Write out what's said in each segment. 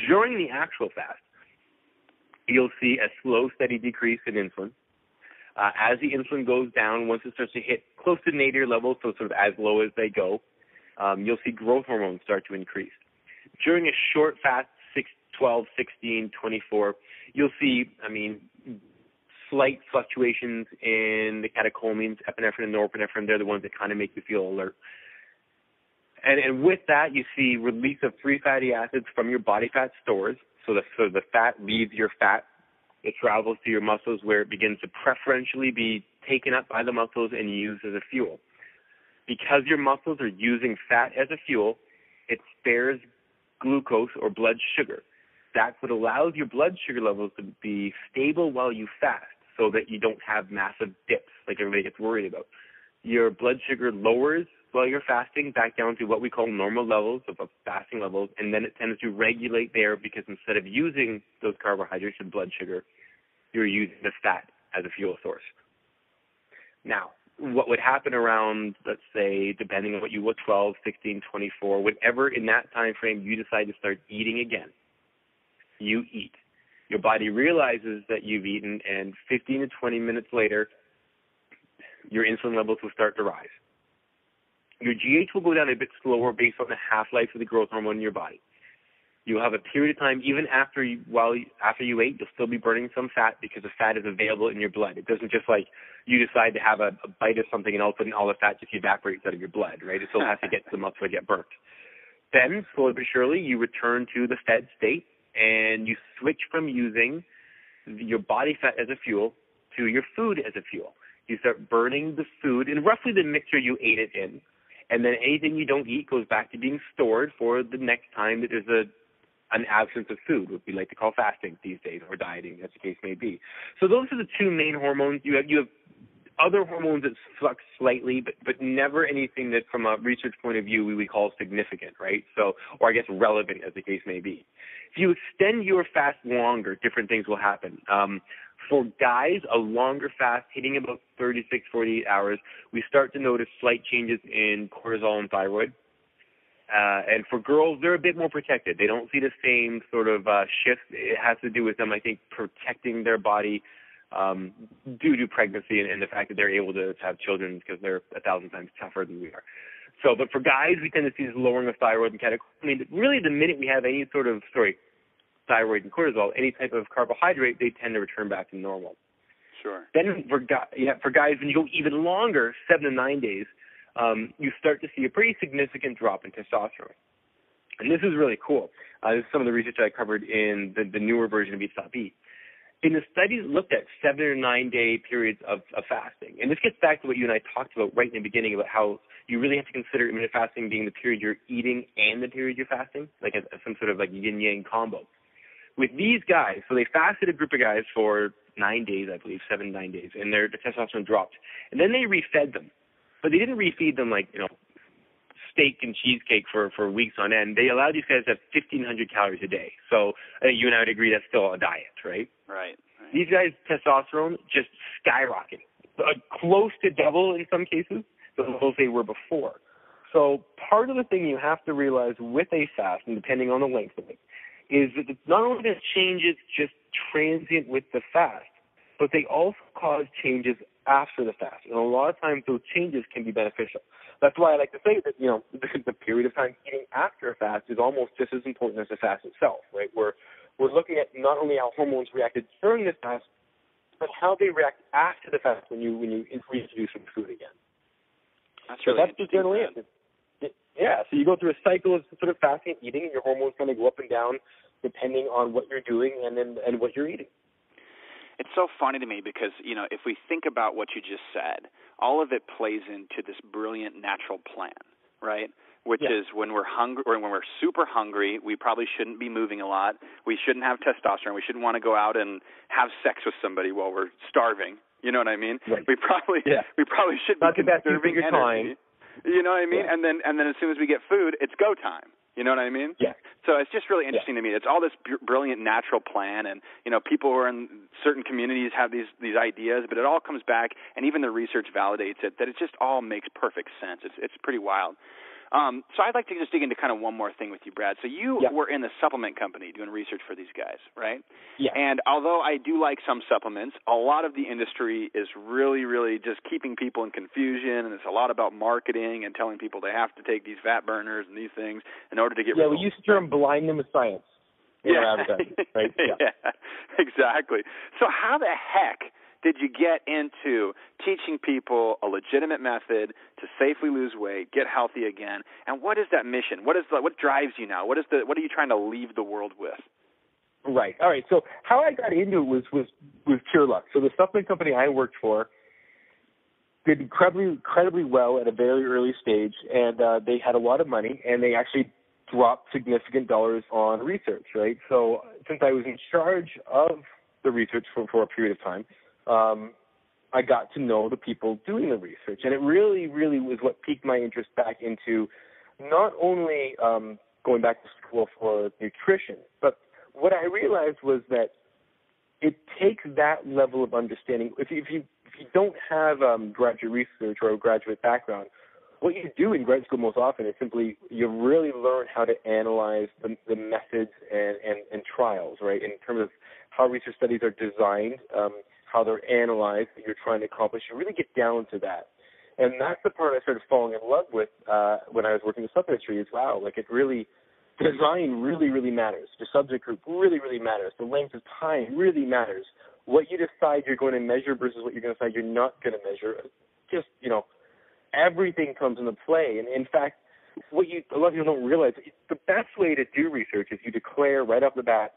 During the actual fast, you'll see a slow, steady decrease in insulin. As the insulin goes down, once it starts to hit close to nadir levels, so sort of as low as they go, you'll see growth hormones start to increase. During a short fast, 6, 12, 16, 24, you'll see, slight fluctuations in the catecholamines, epinephrine and norepinephrine. They're the ones that kind of make you feel alert. And with that, you see release of free fatty acids from your body fat stores. So the fat leaves your fat. It travels to your muscles where it begins to preferentially be taken up by the muscles and used as a fuel. Because your muscles are using fat as a fuel, it spares glucose or blood sugar. That's what allows your blood sugar levels to be stable while you fast so that you don't have massive dips like everybody gets worried about. Your blood sugar lowers while you're fasting back down to what we call normal levels of fasting levels, and then it tends to regulate there because instead of using those carbohydrates and blood sugar, you're using the fat as a fuel source. Now, what would happen around, let's say, depending on what you look, 12, 16, 24, whenever in that time frame you decide to start eating again, you eat. Your body realizes that you've eaten, and 15 to 20 minutes later, your insulin levels will start to rise. Your GH will go down a bit slower based on the half-life of the growth hormone in your body. You'll have a period of time, even after you ate, you'll still be burning some fat because the fat is available in your blood. It doesn't just like you decide to have a bite of something and all of a sudden all the fat just evaporates out of your blood, right? It still has to get to the muscle to get burnt. Then, slowly but surely, you return to the fed state and you switch from using your body fat as a fuel to your food as a fuel. You start burning the food in roughly the mixture you ate it in, and then anything you don't eat goes back to being stored for the next time that there's an absence of food, what we like to call fasting these days, or dieting, as the case may be. So those are the two main hormones. You have other hormones that flux slightly, but never anything that, from a research point of view, we would call significant, right? So, or I guess relevant, as the case may be. If you extend your fast longer, different things will happen. For guys, a longer fast, hitting about 36, 48 hours, we start to notice slight changes in cortisol and thyroid. And for girls, they're a bit more protected. They don't see the same sort of shift. It has to do with them, I think, protecting their body due to pregnancy and the fact that they're able to have children because they're 1,000 times tougher than we are. So, but for guys, we tend to see this lowering of thyroid and catecholamines. Really, the minute we have any sort of, thyroid and cortisol, any type of carbohydrate, they tend to return back to normal. Sure. Then for guys, when you go even longer, 7 to 9 days, you start to see a pretty significant drop in testosterone. And this is really cool. This is some of the research I covered in the newer version of Eat Stop Eat. In the studies looked at 7 or 9 day periods of fasting. And this gets back to what you and I talked about right in the beginning about how you really have to consider intermittent fasting being the period you're eating and the period you're fasting, like some sort of like yin-yang combo. With these guys, so they fasted a group of guys for 9 days, I believe, 7, 9 days, and their testosterone dropped. And then they refed them. But they didn't refeed them like, steak and cheesecake for weeks on end. They allowed these guys to have 1,500 calories a day. So I think you and I would agree that's still a diet, right? Right. These guys' testosterone just skyrocketed, close to double in some cases the levels they were before. So part of the thing you have to realize with a fast, and depending on the length of it, is that it's not only that changes just transient with the fast, but they also cause changes after the fast. And a lot of times those changes can be beneficial. That's why I like to say that, the period of time eating after a fast is almost just as important as the fast itself, right? We're looking at not only how hormones reacted during the fast, but how they react after the fast when you reintroduce some food again. That's really just generally it. Yeah, so you go through a cycle of sort of fasting and eating, and your hormones kind of go up and down depending on what you're doing and what you're eating. It's so funny to me because, if we think about what you just said, all of it plays into this brilliant natural plan, right? Which is when we're hungry, or when we're super hungry, we probably shouldn't be moving a lot. We shouldn't have testosterone. We shouldn't want to go out and have sex with somebody while we're starving. You know what I mean? Right. We probably should be conserving energy. You know what I mean? Yeah. And then as soon as we get food, it's go time. You know what I mean? Yeah. So it's just really interesting to me. It's all this brilliant natural plan, and people who are in certain communities have these ideas, but it all comes back, and even the research validates it, that it just all makes perfect sense. It's pretty wild. So I'd like to just dig into kind of one more thing with you, Brad. So you were in the supplement company doing research for these guys, right? Yeah. And although I do like some supplements, a lot of the industry is really, really just keeping people in confusion, and it's a lot about marketing and telling people they have to take these fat burners and these things in order to get results. Yeah, we use the term blind them with science. Right? Yeah, exactly. So how the heck did you get into teaching people a legitimate method to safely lose weight, get healthy again? And what is that mission? What drives you now? What are you trying to leave the world with? Right. All right. So how I got into it was pure luck. So the supplement company I worked for did incredibly well at a very early stage, and they had a lot of money, and they actually dropped significant dollars on research, right? So since I was in charge of the research for a period of time, I got to know the people doing the research, and it really, really was what piqued my interest back into not only going back to school for nutrition, but what I realized was that it takes that level of understanding. If you don't have graduate research or a graduate background, what you do in grad school most often is simply you really learn how to analyze the methods and trials, right, in terms of how research studies are designed, how they're analyzed, that you're trying to accomplish. You really get down to that. And that's the part I started falling in love with when I was working in the supplementary is, wow, like it really, design really, really matters. The subject group really, really matters. The length of time really matters. What you decide you're going to measure versus what you're going to decide you're not going to measure, just, everything comes into play. And in fact, a lot of people don't realize, the best way to do research is you declare right off the bat,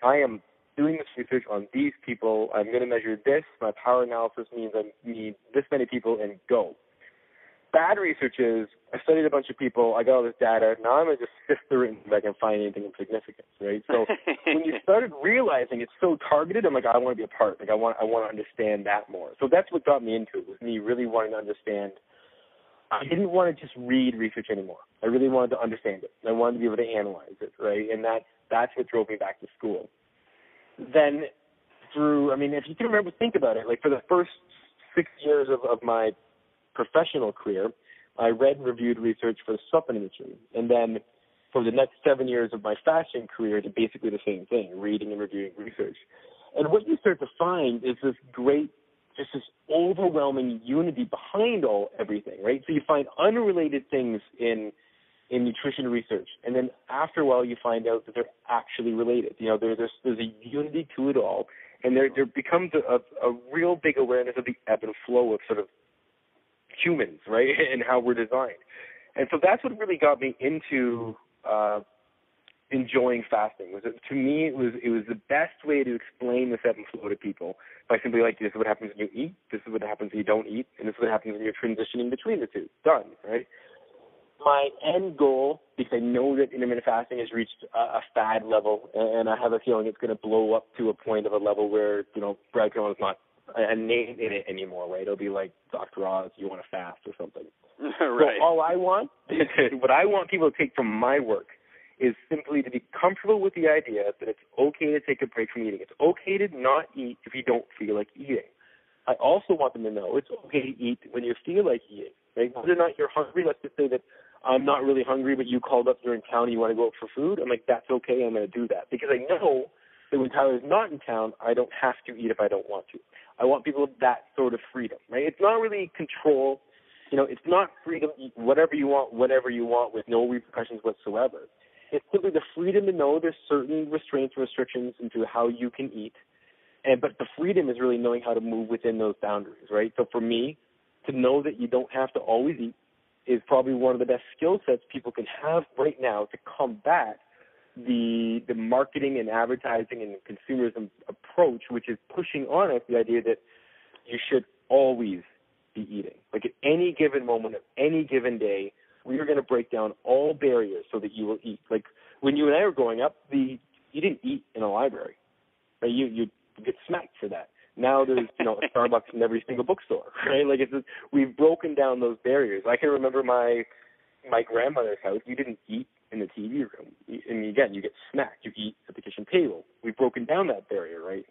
I am doing this research on these people. I'm going to measure this. My power analysis means I need this many people, and go. Bad research is, I studied a bunch of people, I got all this data, now I'm going to just sift through it and see if I can find anything of significance, right? So when you started realizing it's so targeted, I'm like, I want to be a part. Like I want to understand that more. So that's what got me into it, was me really wanting to understand. I didn't want to just read research anymore. I really wanted to understand it. I wanted to be able to analyze it, right? And that's what drove me back to school. Then if you can think about it, like for the first 6 years of my professional career, I read and reviewed research for the supplement industry. And then for the next 7 years of my fashion career, did basically the same thing, reading and reviewing research. And what you start to find is this overwhelming unity behind everything, right? So you find unrelated things in nutrition research, and then after a while you find out that they're actually related. There's a unity to it all, and there becomes a real big awareness of the ebb and flow of sort of humans, right, and how we're designed. And so that's what really got me into enjoying fasting. To me, it was the best way to explain this ebb and flow to people by simply this is what happens when you eat, this is what happens when you don't eat, and this is what happens when you're transitioning between the two. Done, right? My end goal, because I know that intermittent fasting has reached a fad level, and I have a feeling it's going to blow up to a point of a level where, Brad Pilon is not a name in it anymore, right? It'll be like Dr. Oz, you want to fast or something. Right. So all I want, what I want people to take from my work is simply to be comfortable with the idea that it's okay to take a break from eating. It's okay to not eat if you don't feel like eating. I also want them to know it's okay to eat when you feel like eating, right? Whether or not you're hungry, let's just say that I'm not really hungry, but you called up, you're in town, and you want to go out for food. I'm like, that's okay, I'm going to do that. Because I know that when Tyler's not in town, I don't have to eat if I don't want to. I want people with that sort of freedom, right? It's not really control. It's not freedom, eat whatever you want with no repercussions whatsoever. It's simply the freedom to know there's certain restraints and restrictions into how you can eat. But the freedom is really knowing how to move within those boundaries, right? So for me, to know that you don't have to always eat is probably one of the best skill sets people can have right now to combat the marketing and advertising and consumerism approach, which is pushing on us the idea that you should always be eating. Like at any given moment of any given day, we are going to break down all barriers so that you will eat. Like when you and I were growing up, you didn't eat in a library. Right? You get smacked for that. Now there's a Starbucks in every single bookstore, right? Like we've broken down those barriers. I can remember my grandmother's house. You didn't eat in the TV room. And again, you get snacked. You eat at the kitchen table. We've broken down that barrier, right?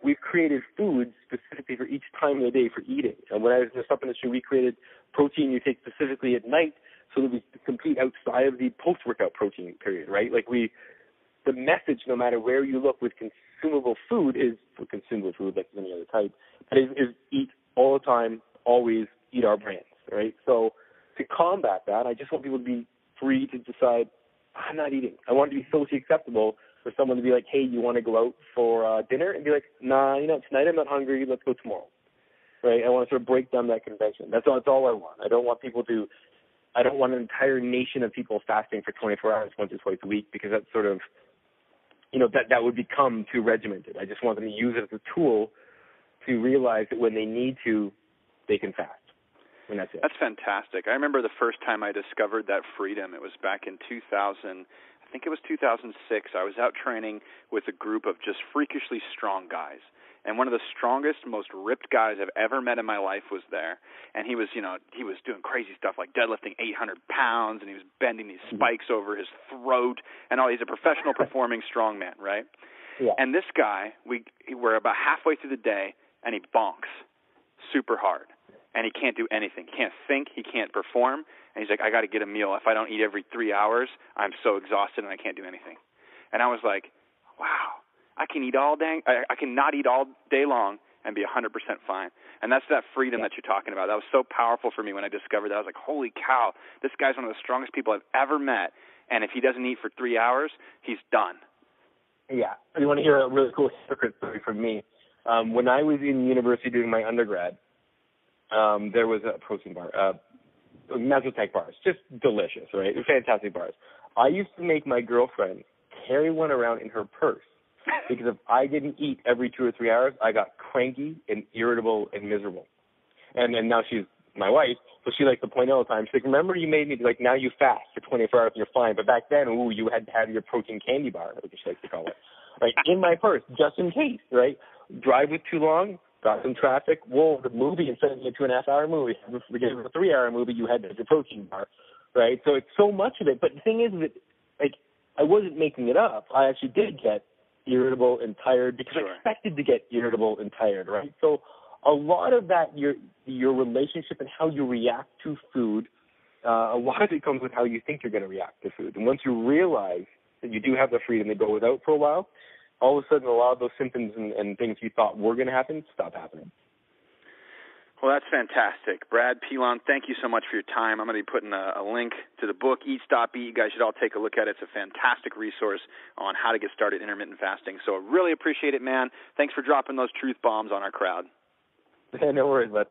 We've created foods specifically for each time of the day for eating. And when I was in the supplement industry, we created protein you take specifically at night so that we compete outside of the post-workout protein period, right? Like the message, no matter where you look with consumable food, is for consumable food like any other type, but is eat all the time, always eat our brands, right? So to combat that, I just want people to be free to decide, I'm not eating. I want it to be socially acceptable for someone to be like, hey, you want to go out for dinner? And be like, nah, tonight I'm not hungry. Let's go tomorrow, right? I want to sort of break down that convention. That's all I want. I don't want an entire nation of people fasting for 24 hours once or twice a week, because that's sort of, that would become too regimented. I just want them to use it as a tool to realize that when they need to, they can fast. And that's it. That's fantastic. I remember the first time I discovered that freedom. It was back in 2000. I think it was 2006. I was out training with a group of just freakishly strong guys. And one of the strongest, most ripped guys I've ever met in my life was there. And he was doing crazy stuff like deadlifting 800 pounds, and he was bending these spikes over his throat, and all. He's a professional performing strongman, right? Yeah. And this guy, we're about halfway through the day, and he bonks super hard. And he can't do anything. He can't think. He can't perform. And he's like, I got to get a meal. If I don't eat every 3 hours, I'm so exhausted and I can't do anything. And I was like, wow, I can eat all day. I can not eat all day long and be 100% fine. And that's that freedom that you're talking about. That was so powerful for me when I discovered that. I was like, holy cow, this guy's one of the strongest people I've ever met. And if he doesn't eat for 3 hours, he's done. Yeah. You want to hear a really cool secret story from me? When I was in university doing my undergrad, there was a protein bar, Mesotech bars, just delicious, right? Fantastic bars. I used to make my girlfriend carry one around in her purse because if I didn't eat every 2 or 3 hours, I got cranky and irritable and miserable. And now she's my wife, so she likes to point out all the time. She's like, remember you made me, like, now you fast for 24 hours and you're fine, but back then, you had to have your protein candy bar, like she likes to call it, right, in my purse, just in case, right? Drive was too long, got some traffic. Whoa, the movie, instead of a 2.5-hour movie, we gave it a 3-hour movie, you had the protein bar, right? So it's so much of it. But the thing is that, like, I wasn't making it up. I actually did get irritable and tired because I expected to get irritable and tired, right? So a lot of that, your relationship and how you react to food, a lot of it comes with how you think you're going to react to food. And once you realize that you do have the freedom to go without for a while, all of a sudden a lot of those symptoms and things you thought were going to happen stop happening. Well, that's fantastic. Brad Pilon, thank you so much for your time. I'm going to be putting a link to the book, Eat, Stop, Eat. You guys should all take a look at it. It's a fantastic resource on how to get started intermittent fasting. So I really appreciate it, man. Thanks for dropping those truth bombs on our crowd. No worries, bud.